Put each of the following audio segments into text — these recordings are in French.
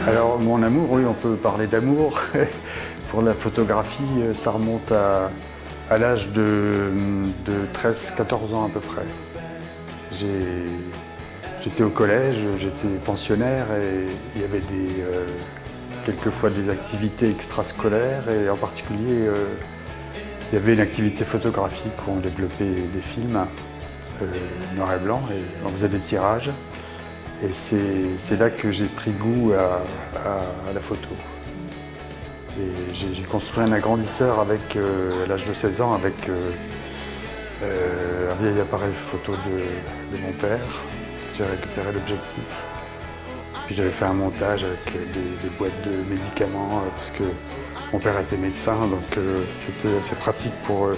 Alors mon amour, oui, on peut parler d'amour. Pour la photographie, ça remonte à l'âge de 13-14 ans à peu près. J'étais au collège, j'étais pensionnaire et il y avait quelquefois des activités extrascolaires et en particulier il y avait une activité photographique où on développait des films noir et blanc et on faisait des tirages. Et c'est là que j'ai pris goût à la photo. Et j'ai construit un agrandisseur à l'âge de 16 ans avec un vieil appareil photo de mon père. J'ai récupéré l'objectif. Puis j'avais fait un montage avec des boîtes de médicaments parce que mon père était médecin, donc c'était assez pratique pour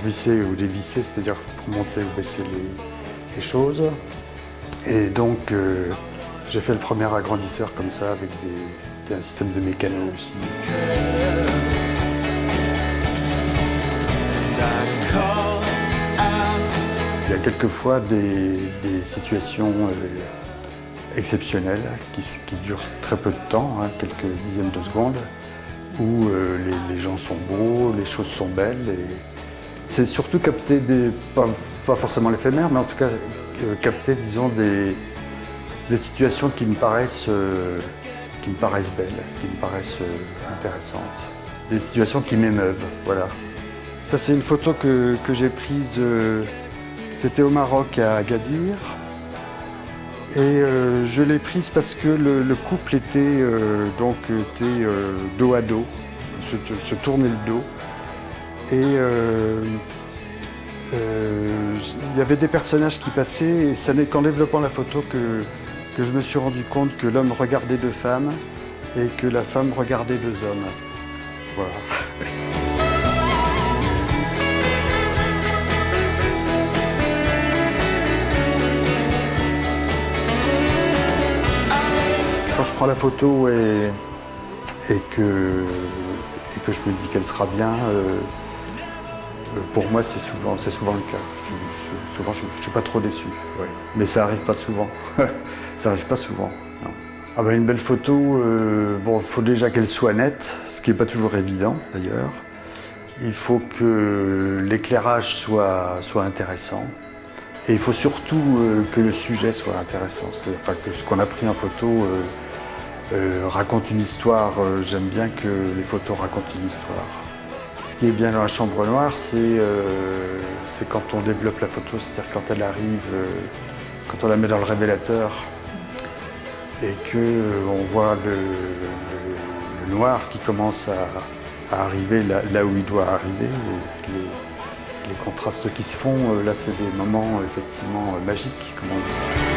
visser ou dévisser, c'est-à-dire pour monter ou baisser les choses. Et donc j'ai fait le premier agrandisseur comme ça avec un système de mécano aussi. Il y a quelquefois des situations exceptionnelles qui durent très peu de temps, hein, quelques dizaines de secondes, où les gens sont beaux, les choses sont belles. Et c'est surtout capter pas forcément l'éphémère, mais en tout cas capter, disons, des situations qui me paraissent belles, qui me paraissent intéressantes, des situations qui m'émeuvent, voilà. Ça, c'est une photo que j'ai prise, c'était au Maroc, à Agadir. Et je l'ai prise parce que le couple était dos à dos, se tournait le dos. Et il y avait des personnages qui passaient et ça n'est qu'en développant la photo que je me suis rendu compte que l'homme regardait deux femmes et que la femme regardait deux hommes. Voilà. Quand je prends la photo et que je me dis qu'elle sera bien, pour moi c'est souvent le cas. Souvent je ne suis pas trop déçu. Ouais. Mais ça n'arrive pas souvent. Ça n'arrive pas souvent. Non. Ah ben, une belle photo, il faut déjà qu'elle soit nette, ce qui n'est pas toujours évident d'ailleurs. Il faut que l'éclairage soit intéressant. Et il faut surtout que le sujet soit intéressant. Enfin, que ce qu'on a pris en photo raconte une histoire. J'aime bien que les photos racontent une histoire. Ce qui est bien dans la chambre noire, c'est quand on développe la photo, c'est-à-dire quand elle arrive, quand on la met dans le révélateur et qu'on voit le noir qui commence à arriver là où il doit arriver. Et les contrastes qui se font, là c'est des moments effectivement magiques, comme on dit.